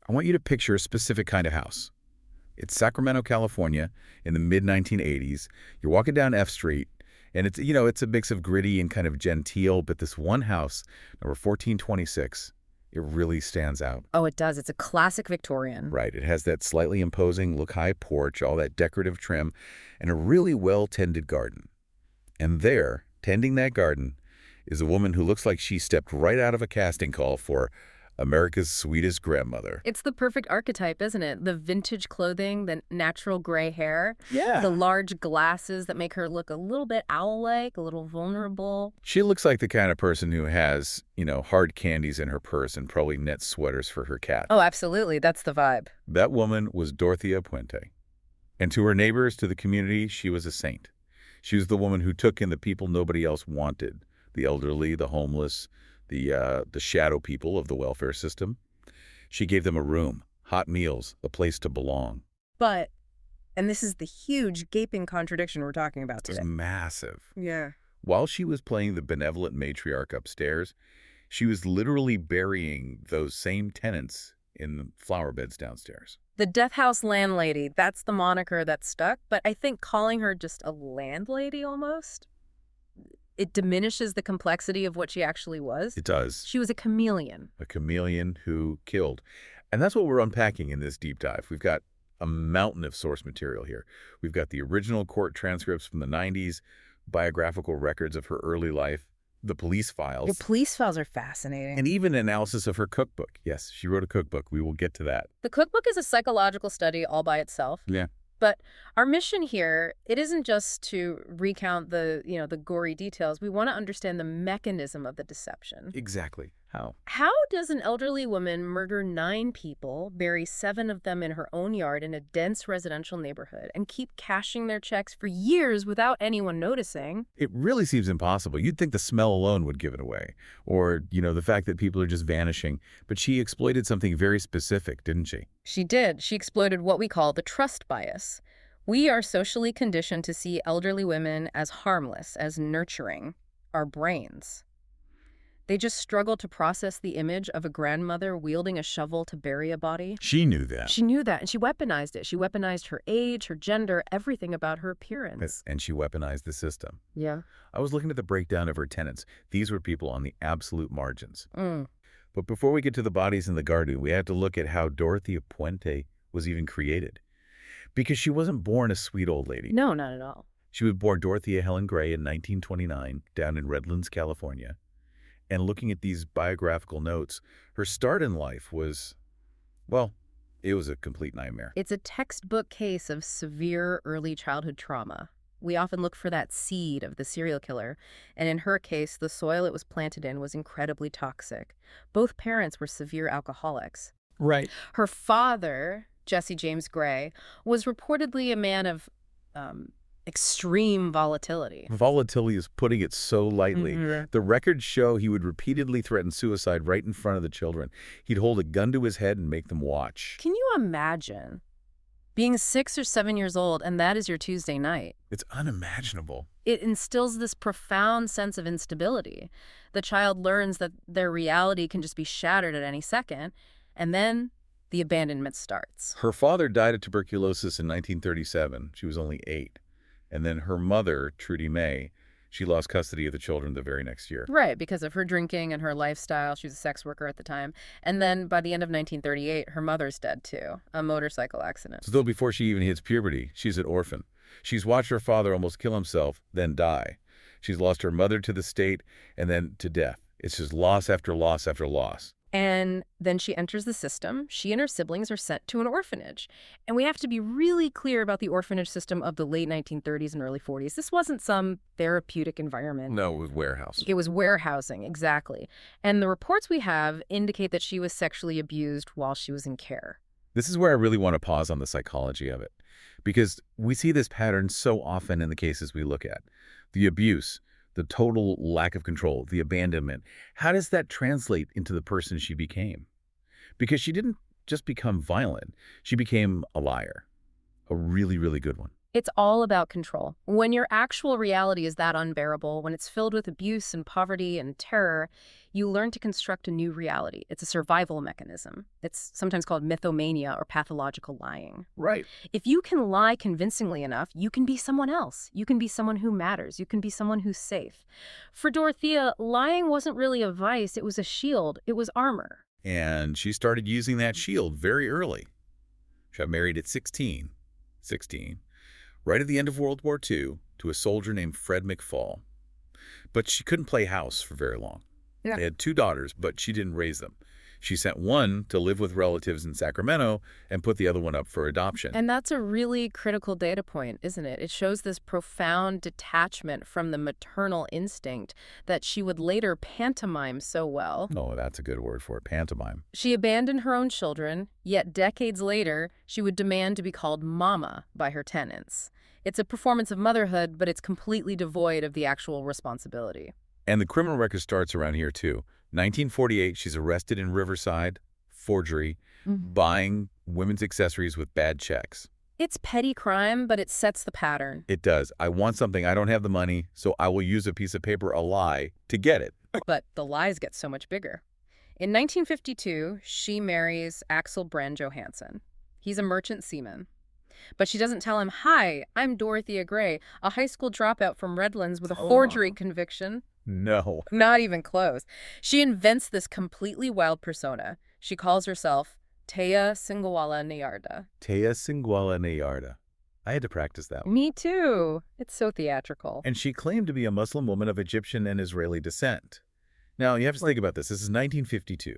I want you to picture a specific kind of house. It's Sacramento, California, in the mid-1980s. You're walking down F Street, and it's a mix of gritty and kind of genteel, but this one house, number 1426, it really stands out. Oh, it does. It's a classic Victorian. Right. It has that slightly imposing look-high porch, all that decorative trim, and a really well-tended garden. And there, tending that garden, is a woman who looks like she stepped right out of a casting call for America's Sweetest Grandmother. It's the perfect archetype, isn't it? The vintage clothing, the natural gray hair, Yeah. the large glasses that make her look a little bit owl-like, a little vulnerable. She looks like the kind of person who has, hard candies in her purse and probably knit sweaters for her cat. Oh, absolutely. That's the vibe. That woman was Dorothea Puente. And to her neighbors, to the community, she was a saint. She was the woman who took in the people nobody else wanted, the elderly, the homeless, the shadow people of the welfare system. She gave them a room, hot meals, a place to belong. But, and this is the huge gaping contradiction we're talking about today. It's massive. Yeah. While she was playing the benevolent matriarch upstairs, she was literally burying those same tenants in the flower beds downstairs. The House Landlady, that's the moniker that stuck, but I think calling her just a landlady almost, it diminishes the complexity of what she actually was. It does. She was a chameleon. A chameleon who killed. And that's what we're unpacking in this deep dive. We've got a mountain of source material here. We've got the original court transcripts from the 90s, biographical records of her early life, the police files. The police files are fascinating. And even analysis of her cookbook. Yes, she wrote a cookbook. We will get to that. The cookbook is a psychological study all by itself. Yeah. But our mission here, it isn't just to recount the gory details. We want to understand the mechanism of the deception. Exactly. How? How does an elderly woman murder 9 people, bury 7 of them in her own yard in a dense residential neighborhood, and keep cashing their checks for years without anyone noticing? It really seems impossible. You'd think the smell alone would give it away. Or, the fact that people are just vanishing. But she exploited something very specific, didn't she? She did. She exploited what we call the trust bias. We are socially conditioned to see elderly women as harmless, as nurturing, our brains. They just struggle to process the image of a grandmother wielding a shovel to bury a body. She knew that. She knew that, and she weaponized it. She weaponized her age, her gender, everything about her appearance. And she weaponized the system. Yeah. I was looking at the breakdown of her tenants. These were people on the absolute margins. Mm. But before we get to the bodies in the garden, we have to look at how Dorothea Puente was even created. Because she wasn't born a sweet old lady. No, not at all. She was born Dorothea Helen Gray in 1929 down in Redlands, California. And looking at these biographical notes, her start in life was, well, it was a complete nightmare. It's a textbook case of severe early childhood trauma. We often look for that seed of the serial killer, and in her case, the soil it was planted in was incredibly toxic. Both parents were severe alcoholics. Right. Her father, Jesse James Gray, was reportedly a man of extreme volatility. Volatility is putting it so lightly. Mm-hmm. The records show he would repeatedly threaten suicide right in front of the children. He'd hold a gun to his head and make them watch. Can you imagine being 6 or 7 years old and that is your Tuesday night? It's unimaginable. It instills this profound sense of instability. The child learns that their reality can just be shattered at any second, and then the abandonment starts. Her father died of tuberculosis in 1937. She was only 8. And then her mother, Trudy May, she lost custody of the children the very next year. Right, because of her drinking and her lifestyle. She was a sex worker at the time. And then by the end of 1938, her mother's dead too, a motorcycle accident. So before she even hits puberty, she's an orphan. She's watched her father almost kill himself, then die. She's lost her mother to the state and then to death. It's just loss after loss after loss. And then she enters the system. She and her siblings are sent to an orphanage. And we have to be really clear about the orphanage system of the late 1930s and early 40s. This wasn't some therapeutic environment. No, it was warehouse. It was warehousing, exactly. And the reports we have indicate that she was sexually abused while she was in care. This is where I really want to pause on the psychology of it. Because we see this pattern so often in the cases we look at. The abuse, the total lack of control, the abandonment. How does that translate into the person she became? Because she didn't just become violent. She became a liar. A really, really good one. It's all about control. When your actual reality is that unbearable, when it's filled with abuse and poverty and terror, you learn to construct a new reality. It's a survival mechanism. It's sometimes called mythomania or pathological lying. Right. If you can lie convincingly enough, you can be someone else. You can be someone who matters. You can be someone who's safe. For Dorothea, lying wasn't really a vice. It was a shield. It was armor. And she started using that shield very early. She got married at 16, right at the end of World War II, to a soldier named Fred McFall. But she couldn't play house for very long. Yeah. They had 2 daughters, but she didn't raise them. She sent one to live with relatives in Sacramento and put the other one up for adoption. And that's a really critical data point, isn't it? It shows this profound detachment from the maternal instinct that she would later pantomime so well. Oh, that's a good word for it, pantomime. She abandoned her own children, yet decades later, she would demand to be called mama by her tenants. It's a performance of motherhood, but it's completely devoid of the actual responsibility. And the criminal record starts around here, too. 1948, she's arrested in Riverside, forgery, buying women's accessories with bad checks. It's petty crime, but it sets the pattern. It does. I want something. I don't have the money, so I will use a piece of paper, a lie, to get it. But the lies get so much bigger. In 1952, she marries Axel Brand Johansson. He's a merchant seaman. But she doesn't tell him, "Hi, I'm Dorothea Gray, a high school dropout from Redlands with a forgery conviction." No. Not even close. She invents this completely wild persona. She calls herself Teya Singoalla Neyaarda. Teya Singoalla Neyaarda. I had to practice that one. Me too. It's so theatrical. And she claimed to be a Muslim woman of Egyptian and Israeli descent. Now, you have to think about this. This is 1952.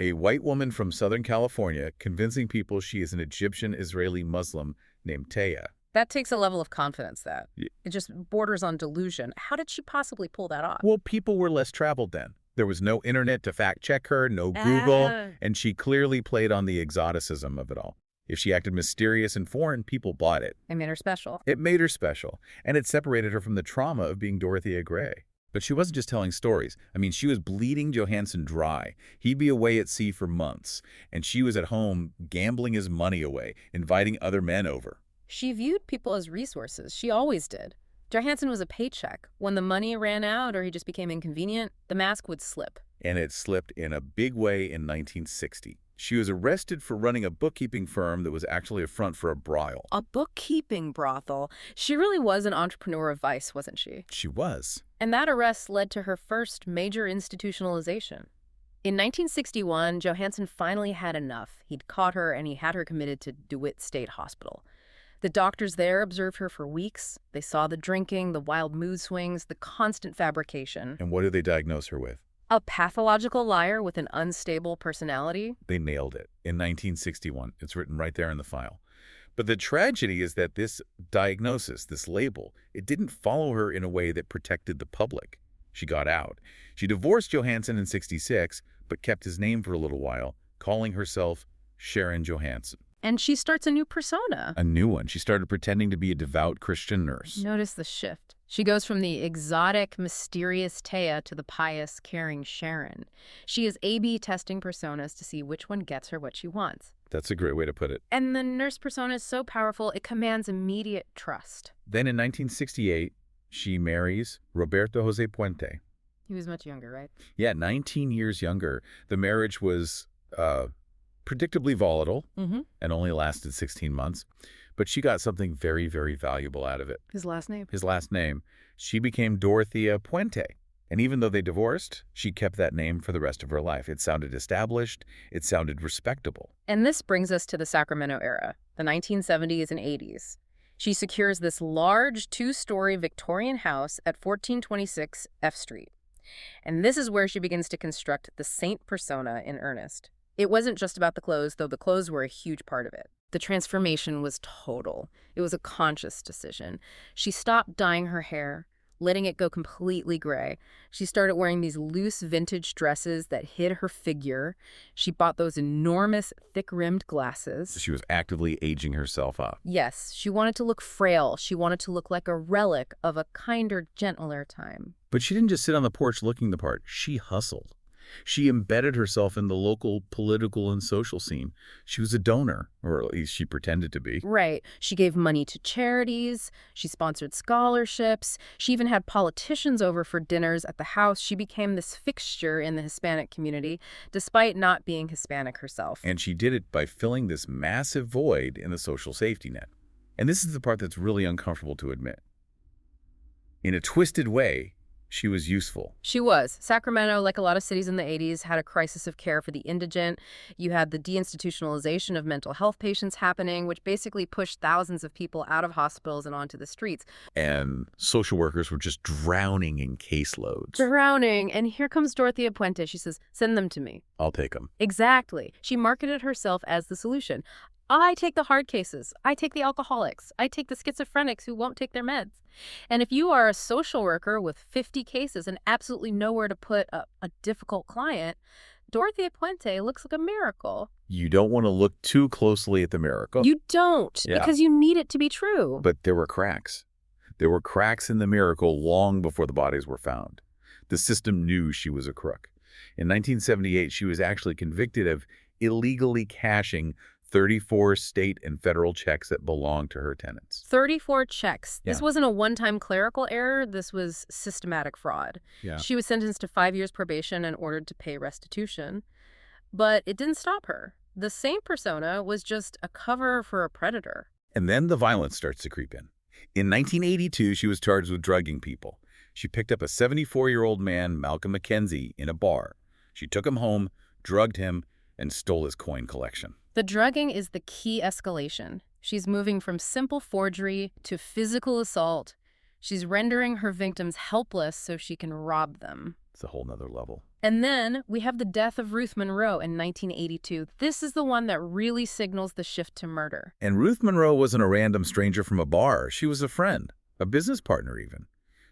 A white woman from Southern California convincing people she is an Egyptian Israeli Muslim named Teya. That takes a level of confidence that Yeah. it just borders on delusion. How did she possibly pull that off? Well, people were less traveled then. There was no internet to fact-check her, no Google, and she clearly played on the exoticism of it all. If she acted mysterious and foreign, people bought it. It made her special. It made her special, and it separated her from the trauma of being Dorothea Gray. But she wasn't just telling stories. I mean, she was bleeding Johansson dry. He'd be away at sea for months, and she was at home gambling his money away, inviting other men over. She viewed people as resources. She always did. Johansson was a paycheck. When the money ran out or he just became inconvenient, the mask would slip. And it slipped in a big way in 1960. She was arrested for running a bookkeeping firm that was actually a front for a brothel. A bookkeeping brothel. She really was an entrepreneur of vice, wasn't she? She was. And that arrest led to her first major institutionalization. In 1961, Johansson finally had enough. He'd caught her and he had her committed to DeWitt State Hospital. The doctors there observed her for weeks. They saw the drinking, the wild mood swings, the constant fabrication. And what did they diagnose her with? A pathological liar with an unstable personality. They nailed it in 1961. It's written right there in the file. But the tragedy is that this diagnosis, this label, it didn't follow her in a way that protected the public. She got out. She divorced Johansson in 1966, but kept his name for a little while, calling herself Sharon Johansson. And she starts a new persona. A new one. She started pretending to be a devout Christian nurse. Notice the shift. She goes from the exotic, mysterious Teya to the pious, caring Sharon. She is A/B testing personas to see which one gets her what she wants. That's a great way to put it. And the nurse persona is so powerful, it commands immediate trust. Then in 1968, she marries Roberto Jose Puente. He was much younger, right? Yeah, 19 years younger. The marriage was predictably volatile and only lasted 16 months. But she got something very, very valuable out of it. His last name? His last name. She became Dorothea Puente. And even though they divorced, she kept that name for the rest of her life. It sounded established. It sounded respectable. And this brings us to the Sacramento era, the 1970s and 80s. She secures this large 2-story Victorian house at 1426 F Street. And this is where she begins to construct the saint persona in earnest. It wasn't just about the clothes, though the clothes were a huge part of it. The transformation was total. It was a conscious decision. She stopped dyeing her hair, letting it go completely gray. She started wearing these loose vintage dresses that hid her figure. She bought those enormous, thick-rimmed glasses. She was actively aging herself up. Yes, she wanted to look frail. She wanted to look like a relic of a kinder, gentler time. But she didn't just sit on the porch looking the part. She hustled. She embedded herself in the local political and social scene. She was a donor, or at least she pretended to be. Right. She gave money to charities. She sponsored scholarships. She even had politicians over for dinners at the house. She became this fixture in the Hispanic community, despite not being Hispanic herself. And she did it by filling this massive void in the social safety net. And this is the part that's really uncomfortable to admit. In a twisted way, she was useful. She was. Sacramento, like a lot of cities in the 80s, had a crisis of care for the indigent. You had the deinstitutionalization of mental health patients happening, which basically pushed thousands of people out of hospitals and onto the streets. And social workers were just drowning in caseloads. Drowning. And here comes Dorothea Puente. She says, send them to me. I'll take them. Exactly. She marketed herself as the solution. I take the hard cases. I take the alcoholics. I take the schizophrenics who won't take their meds. And if you are a social worker with 50 cases and absolutely nowhere to put a difficult client, Dorothea Puente looks like a miracle. You don't want to look too closely at the miracle. You don't, because you need it to be true. But there were cracks. There were cracks in the miracle long before the bodies were found. The system knew she was a crook. In 1978, she was actually convicted of illegally cashing 34 state and federal checks that belonged to her tenants. 34 checks. Yeah. This wasn't a one-time clerical error. This was systematic fraud. Yeah. She was sentenced to 5 years probation and ordered to pay restitution. But it didn't stop her. The same persona was just a cover for a predator. And then the violence starts to creep in. In 1982, she was charged with drugging people. She picked up a 74-year-old man, Malcolm McKenzie, in a bar. She took him home, drugged him, and stole his coin collection. The drugging is the key escalation. She's moving from simple forgery to physical assault. She's rendering her victims helpless so she can rob them. It's a whole nother level. And then we have the death of Ruth Monroe in 1982. This is the one that really signals the shift to murder. And Ruth Monroe wasn't a random stranger from a bar. She was a friend, a business partner even.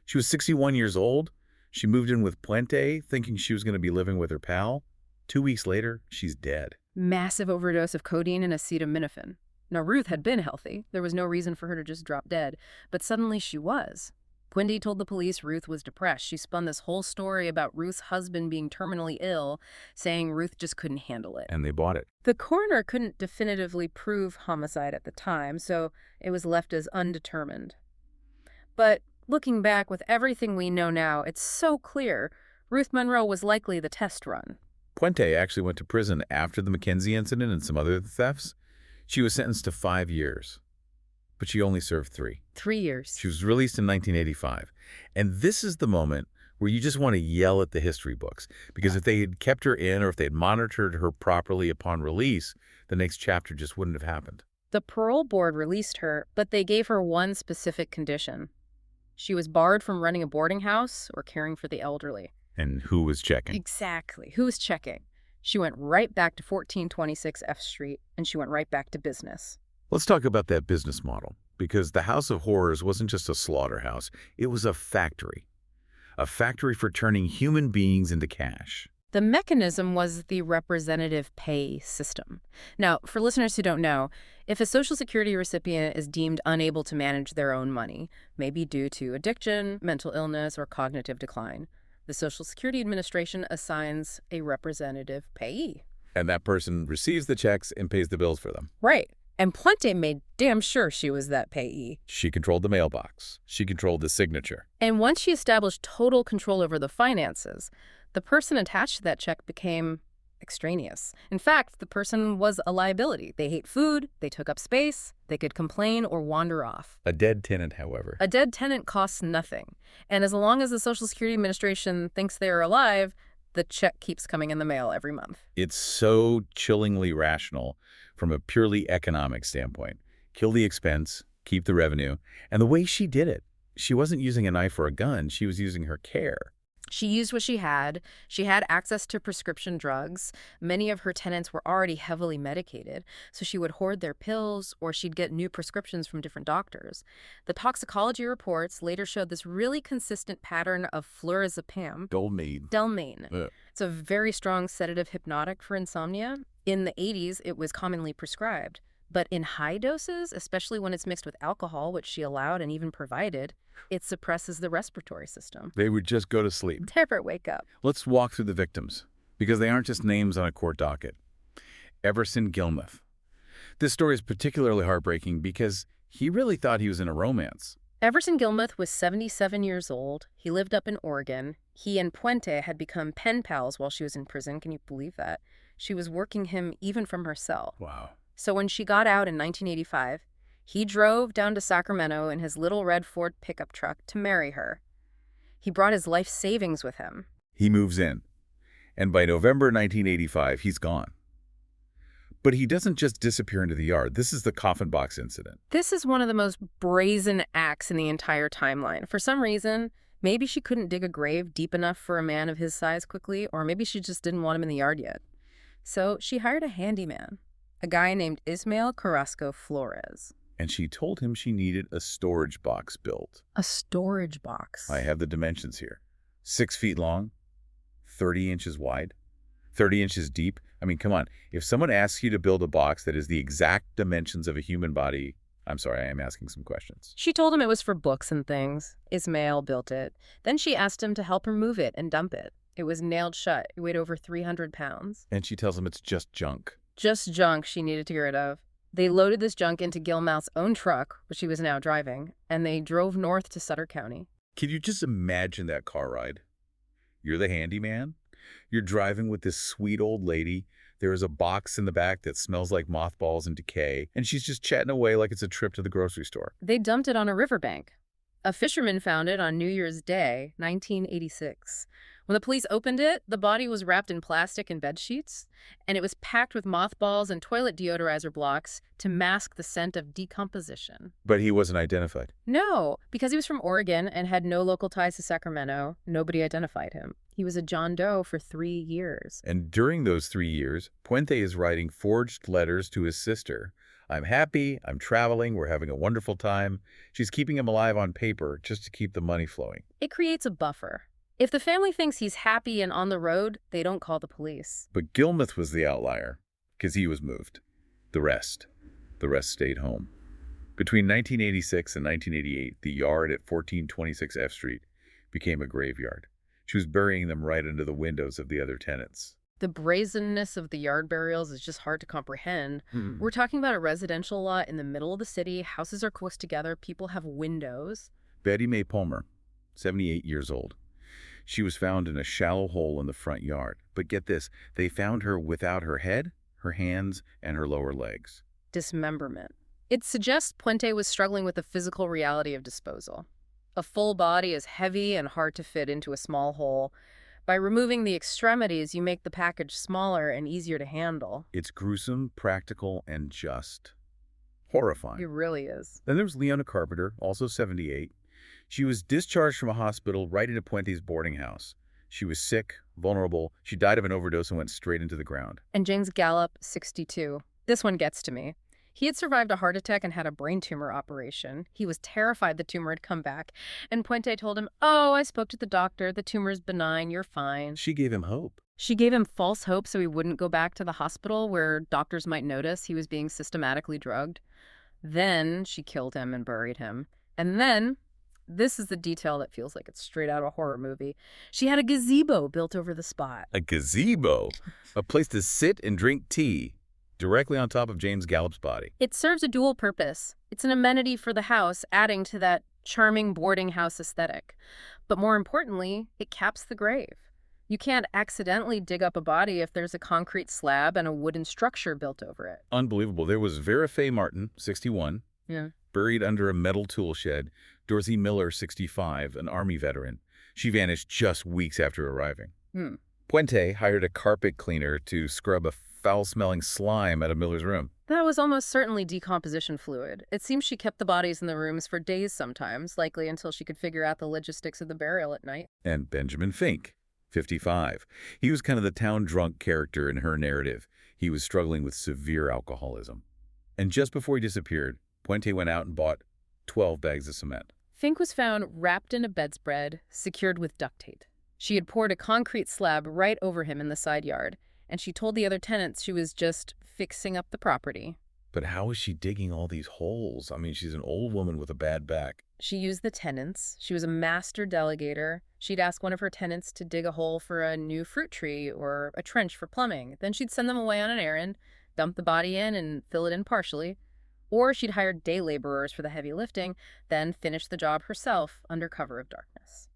She was 61 years old. She moved in with Puente, thinking she was going to be living with her pal. 2 weeks later, she's dead. Massive overdose of codeine and acetaminophen. Now, Ruth had been healthy. There was no reason for her to just drop dead. But suddenly she was. Puente told the police Ruth was depressed. She spun this whole story about Ruth's husband being terminally ill, saying Ruth just couldn't handle it. And they bought it. The coroner couldn't definitively prove homicide at the time, so it was left as undetermined. But looking back with everything we know now, it's so clear Ruth Monroe was likely the test run. Puente actually went to prison after the McKenzie incident and some other thefts. She was sentenced to 5 years, but she only served 3. 3 years. She was released in 1985. And this is the moment where you just want to yell at the history books, because if they had kept her in or if they had monitored her properly upon release, the next chapter just wouldn't have happened. The parole board released her, but they gave her one specific condition. She was barred from running a boarding house or caring for the elderly. And who was checking? Exactly. Who was checking? She went right back to 1426 F Street, and she went right back to business. Let's talk about that business model, because the House of Horrors wasn't just a slaughterhouse. It was a factory for turning human beings into cash. The mechanism was the representative pay system. Now, for listeners who don't know, if a Social Security recipient is deemed unable to manage their own money, maybe due to addiction, mental illness, or cognitive decline, the Social Security Administration assigns a representative payee. And that person receives the checks and pays the bills for them. Right. And Puente made damn sure she was that payee. She controlled the mailbox. She controlled the signature. And once she established total control over the finances, the person attached to that check became extraneous. In fact, the person was a liability. They ate food, they took up space, they could complain or wander off. A dead tenant, however. A dead tenant costs nothing. And as long as the Social Security Administration thinks they are alive, the check keeps coming in the mail every month. It's so chillingly rational from a purely economic standpoint. Kill the expense, keep the revenue. And the way she did it, she wasn't using a knife or a gun. She was using her care. She used what she had. She had access to prescription drugs. Many of her tenants were already heavily medicated, so she would hoard their pills or she'd get new prescriptions from different doctors. The toxicology reports later showed this really consistent pattern of flurazepam. Delmane. It's a very strong sedative hypnotic for insomnia. In the 80s, it was commonly prescribed. But in high doses, especially when it's mixed with alcohol, which she allowed and even provided, it suppresses the respiratory system. They would just go to sleep. Never wake up. Let's walk through the victims, because they aren't just names on a court docket. Everson Gillmouth. This story is particularly heartbreaking because he really thought he was in a romance. Everson Gillmouth was 77 years old. He lived up in Oregon. He and Puente had become pen pals while she was in prison. Can you believe that? She was working him even from her cell. Wow. So when she got out in 1985, he drove down to Sacramento in his little red Ford pickup truck to marry her. He brought his life savings with him. He moves in, and by November 1985, he's gone. But he doesn't just disappear into the yard. This is the coffin box incident. This is one of the most brazen acts in the entire timeline. For some reason, maybe she couldn't dig a grave deep enough for a man of his size quickly, or maybe she just didn't want him in the yard yet. So she hired a handyman, a guy named Ismael Carrasco Flores. And she told him she needed a storage box built. A storage box? I have the dimensions here. 6 feet long, 30 inches wide, 30 inches deep. I mean, come on. If someone asks you to build a box that is the exact dimensions of a human body, I'm sorry, I am asking some questions. She told him it was for books and things. Ismael built it. Then she asked him to help her move it and dump it. It was nailed shut. It weighed over 300 pounds. And she tells him it's just junk. Just junk she needed to get rid of. They loaded this junk into Gillmouth's own truck, which he was now driving, and they drove north to Sutter County. Can you just imagine that car ride? You're the handyman. You're driving with this sweet old lady. There is a box in the back that smells like mothballs and decay, and she's just chatting away like it's a trip to the grocery store. They dumped it on a riverbank. A fisherman found it on New Year's Day, 1986. When the police opened it, the body was wrapped in plastic and bed sheets, and it was packed with mothballs and toilet deodorizer blocks to mask the scent of decomposition. But he wasn't identified. No, because he was from Oregon and had no local ties to Sacramento, nobody identified him. He was a John Doe for 3 years. And during those 3 years, Puente is writing forged letters to his sister. I'm happy, I'm traveling, we're having a wonderful time. She's keeping him alive on paper just to keep the money flowing. It creates a buffer. If the family thinks he's happy and on the road, they don't call the police. But Gillmouth was the outlier, because he was moved. The rest stayed home. Between 1986 and 1988, the yard at 1426 F Street became a graveyard. She was burying them right under the windows of the other tenants. The brazenness of the yard burials is just hard to comprehend. We're talking about a residential lot in the middle of the city. Houses are close together. People have windows. Betty Mae Palmer, 78 years old. She was found in a shallow hole in the front yard. But get this, they found her without her head, her hands, and her lower legs. Dismemberment. It suggests Puente was struggling with the physical reality of disposal. A full body is heavy and hard to fit into a small hole. By removing the extremities, you make the package smaller and easier to handle. It's gruesome, practical, and just horrifying. It really is. Then there was Leona Carpenter, also 78. She was discharged from a hospital right into Puente's boarding house. She was sick, vulnerable. She died of an overdose and went straight into the ground. And James Gallup, 62. This one gets to me. He had survived a heart attack and had a brain tumor operation. He was terrified the tumor had come back. And Puente told him, "Oh, I spoke to the doctor. The tumor's benign. You're fine." She gave him hope. She gave him false hope so he wouldn't go back to the hospital where doctors might notice he was being systematically drugged. Then she killed him and buried him. And then, this is the detail that feels like it's straight out of a horror movie, she had a gazebo built over the spot. A gazebo? A place to sit and drink tea directly on top of James Gallup's body. It serves a dual purpose. It's an amenity for the house, adding to that charming boarding house aesthetic. But more importantly, it caps the grave. You can't accidentally dig up a body if there's a concrete slab and a wooden structure built over it. Unbelievable. There was Vera Faye Martin, 61, buried under a metal tool shed. Dorothy Miller, 65, an Army veteran. She vanished just weeks after arriving. Puente hired a carpet cleaner to scrub a foul-smelling slime out of Miller's room. That was almost certainly decomposition fluid. It seems she kept the bodies in the rooms for days sometimes, likely until she could figure out the logistics of the burial at night. And Benjamin Fink, 55. He was kind of the town drunk character in her narrative. He was struggling with severe alcoholism. And just before he disappeared, Puente went out and bought 12 bags of cement. Fink was found wrapped in a bedspread, secured with duct tape. She had poured a concrete slab right over him in the side yard, and she told the other tenants she was just fixing up the property. But how is she digging all these holes? I mean, she's an old woman with a bad back. She used the tenants. She was a master delegator. She'd ask one of her tenants to dig a hole for a new fruit tree or a trench for plumbing. Then she'd send them away on an errand, dump the body in and fill it in partially. Or she'd hire day laborers for the heavy lifting, then finish the job herself under cover of darkness.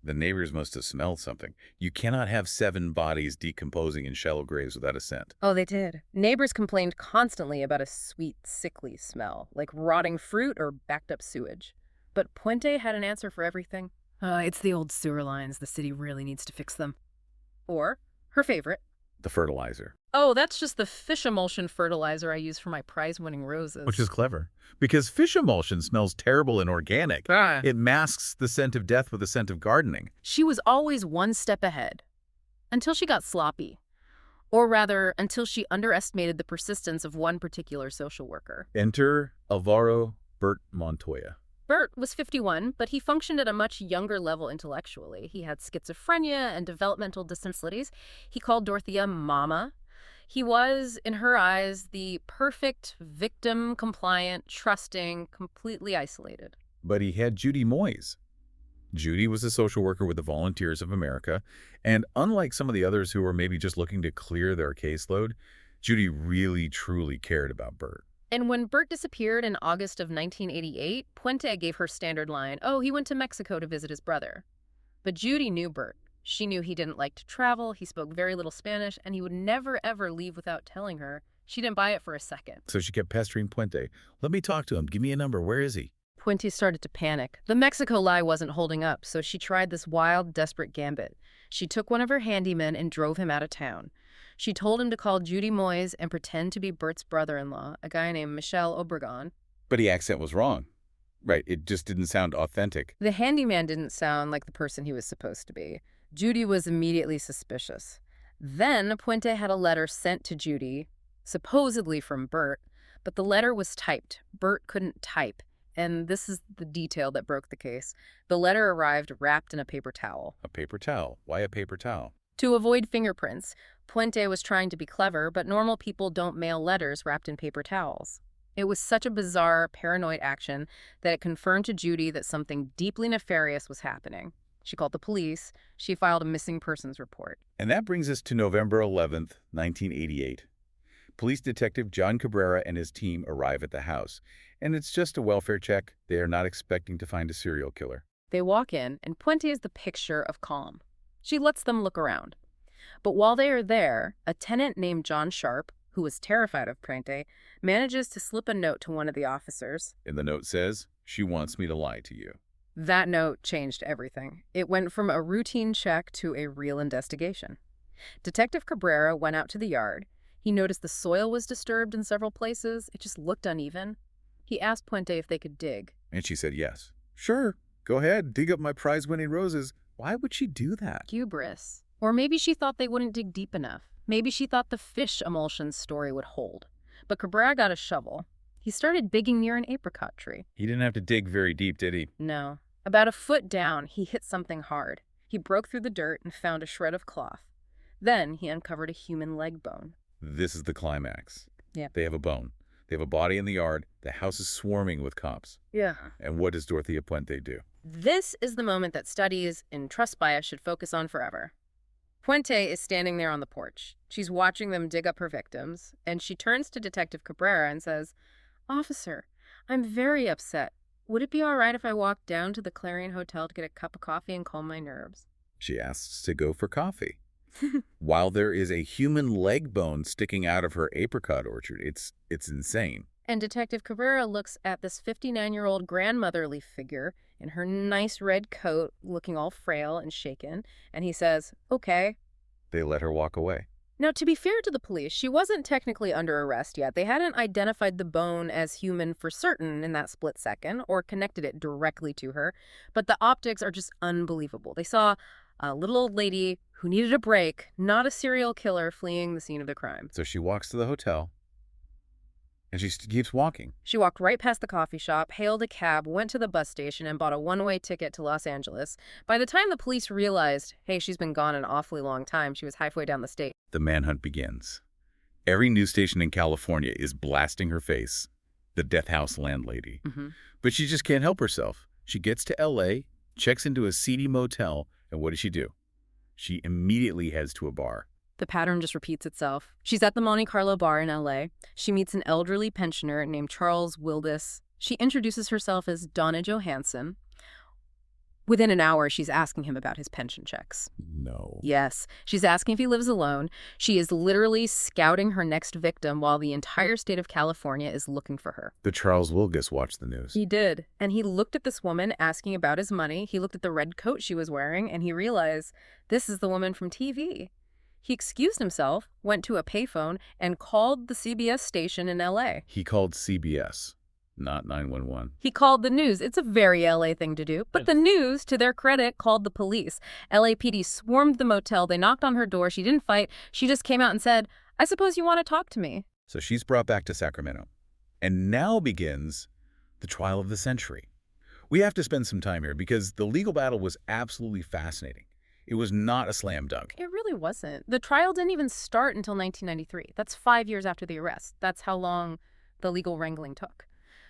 The neighbors must have smelled something. You cannot have 7 bodies decomposing in shallow graves without a scent. Oh, they did. Neighbors complained constantly about a sweet, sickly smell, like rotting fruit or backed up sewage. But Puente had an answer for everything. It's the old sewer lines. The city really needs to fix them. Or, her favorite. The fertilizer. Oh, that's just the fish emulsion fertilizer I use for my prize-winning roses. Which is clever. Because fish emulsion smells terrible and organic. It masks the scent of death with the scent of gardening. She was always one step ahead. Until she got sloppy. Or rather, until she underestimated the persistence of one particular social worker. Enter Alvaro Bert Montoya. Bert was 51, but he functioned at a much younger level intellectually. He had schizophrenia and developmental disabilities. He called Dorothea Mama. He was, in her eyes, the perfect victim, compliant, trusting, completely isolated. But he had Judy Moyes. Judy was a social worker with the Volunteers of America, and unlike some of the others who were maybe just looking to clear their caseload, Judy really, truly cared about Bert. And when Bert disappeared in August of 1988, Puente gave her standard line, oh, he went to Mexico to visit his brother. But Judy knew Bert. She knew he didn't like to travel, he spoke very little Spanish, and he would never, ever leave without telling her. She didn't buy it for a second. So she kept pestering Puente. Let me talk to him. Give me a number. Where is he? Puente started to panic. The Mexico lie wasn't holding up, so she tried this wild, desperate gambit. She took one of her handymen and drove him out of town. She told him to call Judy Moyes and pretend to be Bert's brother-in-law, a guy named Michel Obregon. But the accent was wrong. Right, it just didn't sound authentic. The handyman didn't sound like the person he was supposed to be. Judy was immediately suspicious. Then Puente had a letter sent to Judy, supposedly from Bert, but the letter was typed. Bert couldn't type, and this is the detail that broke the case. The letter arrived wrapped in a paper towel. A paper towel? Why a paper towel? To avoid fingerprints. Puente was trying to be clever, but normal people don't mail letters wrapped in paper towels. It was such a bizarre, paranoid action that it confirmed to Judy that something deeply nefarious was happening. She called the police. She filed a missing persons report. And that brings us to November 11th, 1988. Police Detective John Cabrera and his team arrive at the house. And it's just a welfare check. They are not expecting to find a serial killer. They walk in, and Puente is the picture of calm. She lets them look around. But while they are there, a tenant named John Sharp, who was terrified of Puente, manages to slip a note to one of the officers. And the note says, "She wants me to lie to you." That note changed everything. It went from a routine check to a real investigation. Detective Cabrera went out to the yard. He noticed the soil was disturbed in several places. It just looked uneven. He asked Puente if they could dig. And she said yes. Sure, go ahead, dig up my prize-winning roses. Why would she do that? Hubris. Or maybe she thought they wouldn't dig deep enough. Maybe she thought the fish emulsion story would hold. But Cabrera got a shovel. He started digging near an apricot tree. He didn't have to dig very deep, did he? No. About a foot down, he hit something hard. He broke through the dirt and found a shred of cloth. Then he uncovered a human leg bone. This is the climax. Yeah. They have a bone. They have a body in the yard. The house is swarming with cops. Yeah. And what does Dorothea Puente do? This is the moment that studies in trust bias should focus on forever. Puente is standing there on the porch. She's watching them dig up her victims, and she turns to Detective Cabrera and says, "Officer, I'm very upset. Would it be all right if I walked down to the Clarion Hotel to get a cup of coffee and calm my nerves?" She asks to go for coffee. While there is a human leg bone sticking out of her apricot orchard, it's insane. And Detective Cabrera looks at this 59-year-old grandmotherly figure in her nice red coat, looking all frail and shaken, and he says, "Okay." They let her walk away. Now, to be fair to the police, she wasn't technically under arrest yet. They hadn't identified the bone as human for certain in that split second or connected it directly to her, but the optics are just unbelievable. They saw a little old lady who needed a break, not a serial killer fleeing the scene of the crime. So she walks to the hotel, and she keeps walking. She walked right past the coffee shop, hailed a cab, went to the bus station, and bought a one-way ticket to Los Angeles. By the time the police realized, hey, she's been gone an awfully long time, she was halfway down the state. The manhunt begins. Every news station in California is blasting her face, the death house landlady. Mm-hmm. But she just can't help herself. She gets to L.A., checks into a seedy motel, and what does she do? She immediately heads to a bar. The pattern just repeats itself. She's at the Monte Carlo bar in L.A. She meets an elderly pensioner named Charles Wildis. She introduces herself as Donna Johansson. Within an hour, she's asking him about his pension checks. No. Yes, she's asking if he lives alone. She is literally scouting her next victim while the entire state of California is looking for her. The Charles Wilgus watched the news. He did. And he looked at this woman asking about his money. He looked at the red coat she was wearing, and he realized this is the woman from TV. He excused himself, went to a payphone, and called the CBS station in L.A. He called CBS, not 911. He called the news. It's a very LA thing to do. But the news, to their credit, called the police. LAPD swarmed the motel. They knocked on her door. She didn't fight. She just came out and said, "I suppose you want to talk to me." So she's brought back to Sacramento. And now begins the trial of the century. We have to spend some time here because the legal battle was absolutely fascinating. It was not a slam dunk. It really wasn't. The trial didn't even start until 1993. That's 5 years after the arrest. That's how long the legal wrangling took.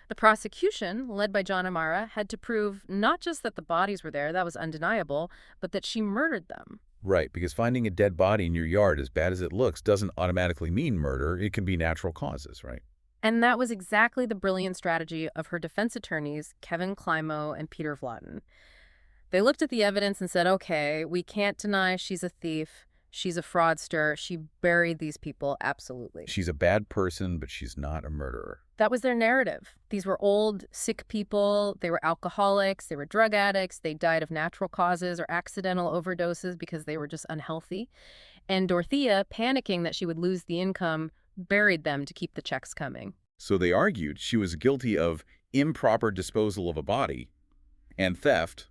The prosecution, led by John Amara, had to prove not just that the bodies were there, that was undeniable, but that she murdered them. Right, because finding a dead body in your yard, as bad as it looks, doesn't automatically mean murder. It can be natural causes, right? And that was exactly the brilliant strategy of her defense attorneys, Kevin Climo and Peter Vlotten. They looked at the evidence and said, okay, we can't deny she's a thief. She's a fraudster. She buried these people, absolutely. She's a bad person, but she's not a murderer. That was their narrative. These were old, sick people. They were alcoholics. They were drug addicts. They died of natural causes or accidental overdoses because they were just unhealthy. And Dorothea, panicking that she would lose the income, buried them to keep the checks coming. So they argued she was guilty of improper disposal of a body and theft,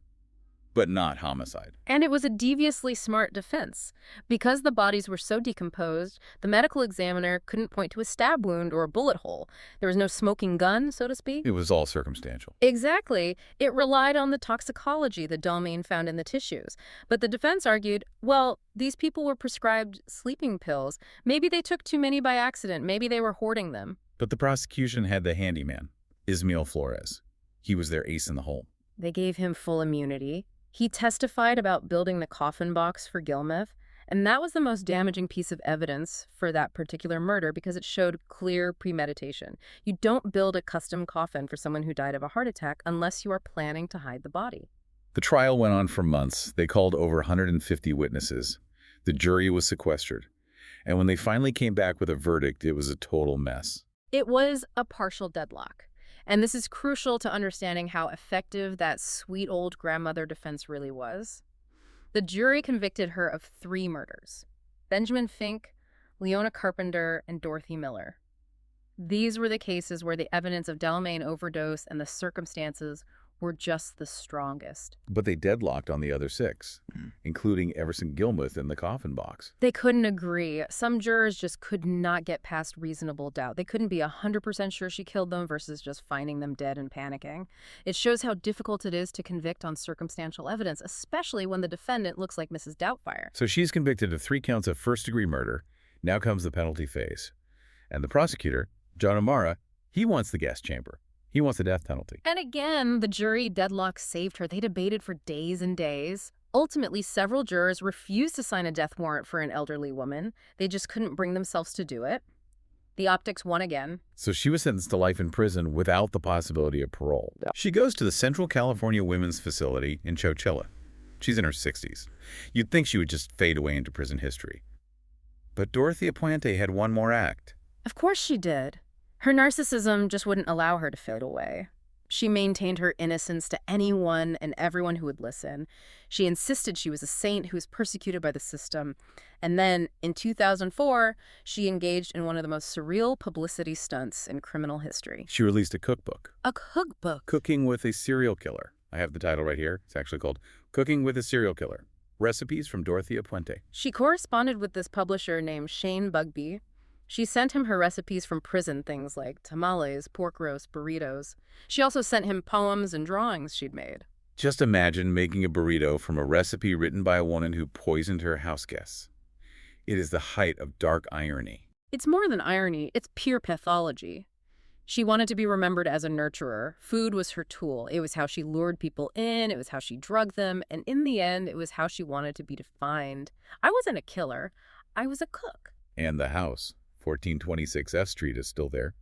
but not homicide. And it was a deviously smart defense. Because the bodies were so decomposed, the medical examiner couldn't point to a stab wound or a bullet hole. There was no smoking gun, so to speak. It was all circumstantial. Exactly. It relied on the toxicology that Dalmain found in the tissues. But the defense argued, well, these people were prescribed sleeping pills. Maybe they took too many by accident. Maybe they were hoarding them. But the prosecution had the handyman, Ismael Flores. He was their ace in the hole. They gave him full immunity. He testified about building the coffin box for Gillmouth, and that was the most damaging piece of evidence for that particular murder because it showed clear premeditation. You don't build a custom coffin for someone who died of a heart attack unless you are planning to hide the body. The trial went on for months. They called over 150 witnesses. The jury was sequestered. And when they finally came back with a verdict, it was a total mess. It was a partial deadlock. And this is crucial to understanding how effective that sweet old grandmother defense really was. The jury convicted her of 3 murders: Benjamin Fink, Leona Carpenter, and Dorothy Miller. These were the cases where the evidence of Dalmain overdose and the circumstances were just the strongest. But they deadlocked on the other 6, including Everson Gillmouth in the coffin box. They couldn't agree. Some jurors just could not get past reasonable doubt. They couldn't be 100% sure she killed them versus just finding them dead and panicking. It shows how difficult it is to convict on circumstantial evidence, especially when the defendant looks like Mrs. Doubtfire. So she's convicted of 3 counts of first-degree murder. Now comes the penalty phase. And the prosecutor, John Amara, he wants the gas chamber. He wants the death penalty. And again, the jury deadlock saved her. They debated for days and days. Ultimately, several jurors refused to sign a death warrant for an elderly woman. They just couldn't bring themselves to do it. The optics won again. So she was sentenced to life in prison without the possibility of parole. She goes to the Central California Women's Facility in Coachella. She's in her 60s. You'd think she would just fade away into prison history. But Dorothea Puente had one more act. Of course she did. Her narcissism just wouldn't allow her to fade away. She maintained her innocence to anyone and everyone who would listen. She insisted she was a saint who was persecuted by the system. And then, in 2004, she engaged in one of the most surreal publicity stunts in criminal history. She released a cookbook. A cookbook? Cooking with a Serial Killer. I have the title right here. It's actually called Cooking with a Serial Killer. Recipes from Dorothea Puente. She corresponded with this publisher named Shane Bugbee. She sent him her recipes from prison, things like tamales, pork roast, burritos. She also sent him poems and drawings she'd made. Just imagine making a burrito from a recipe written by a woman who poisoned her house guests. It is the height of dark irony. It's more than irony, it's pure pathology. She wanted to be remembered as a nurturer. Food was her tool. It was how she lured people in. It was how she drugged them. And in the end, it was how she wanted to be defined. I wasn't a killer. I was a cook. And the house, 1426 F Street, is still there.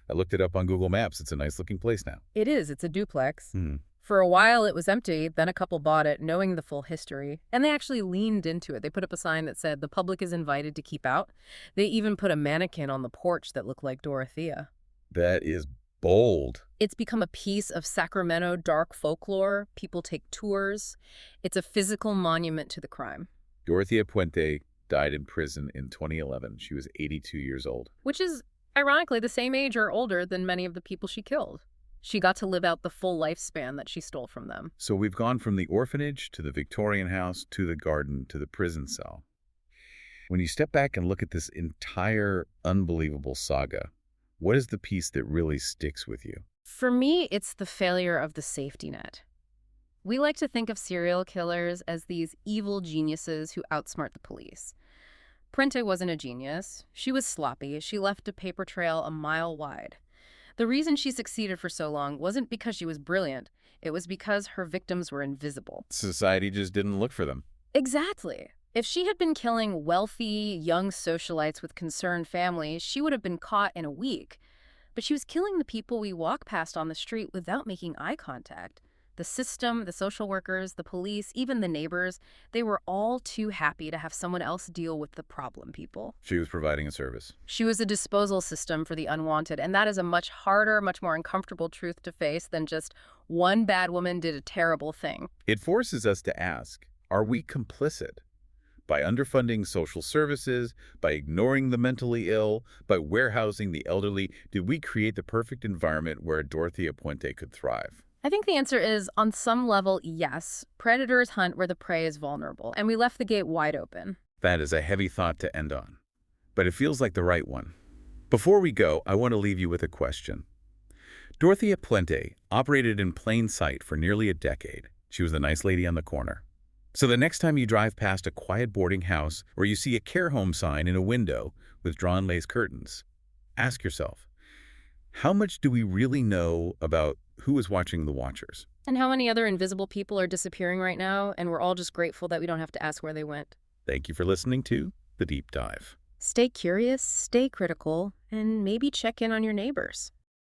I looked it up on Google Maps. It's a nice-looking place now. It is. It's a duplex. Hmm. For a while, it was empty. Then a couple bought it, knowing the full history. And they actually leaned into it. They put up a sign that said, "The public is invited to keep out." They even put a mannequin on the porch that looked like Dorothea. That is bold. It's become a piece of Sacramento dark folklore. People take tours. It's a physical monument to the crime. Dorothea Puente died in prison in 2011. She was 82 years old. Which is, ironically, the same age or older than many of the people she killed. She got to live out the full lifespan that she stole from them. So we've gone from the orphanage to the Victorian house to the garden to the prison cell. When you step back and look at this entire unbelievable saga, what is the piece that really sticks with you? For me, it's the failure of the safety net. We like to think of serial killers as these evil geniuses who outsmart the police. Puente wasn't a genius. She was sloppy. She left a paper trail a mile wide. The reason she succeeded for so long wasn't because she was brilliant. It was because her victims were invisible. Society just didn't look for them. Exactly. If she had been killing wealthy, young socialites with concerned families, she would have been caught in a week. But she was killing the people we walk past on the street without making eye contact. The system, the social workers, the police, even the neighbors, they were all too happy to have someone else deal with the problem people. She was providing a service. She was a disposal system for the unwanted, and that is a much harder, much more uncomfortable truth to face than just one bad woman did a terrible thing. It forces us to ask, are we complicit? By underfunding social services, by ignoring the mentally ill, by warehousing the elderly, did we create the perfect environment where Dorothea Puente could thrive? I think the answer is, on some level, yes. Predators hunt where the prey is vulnerable, and we left the gate wide open. That is a heavy thought to end on, but it feels like the right one. Before we go, I want to leave you with a question. Dorothea Puente operated in plain sight for nearly a decade. She was the nice lady on the corner. So the next time you drive past a quiet boarding house or you see a care home sign in a window with drawn lace curtains, ask yourself, how much do we really know about who is watching the watchers? And how many other invisible people are disappearing right now, and we're all just grateful that we don't have to ask where they went. Thank you for listening to The Deep Dive. Stay curious, stay critical, and maybe check in on your neighbors.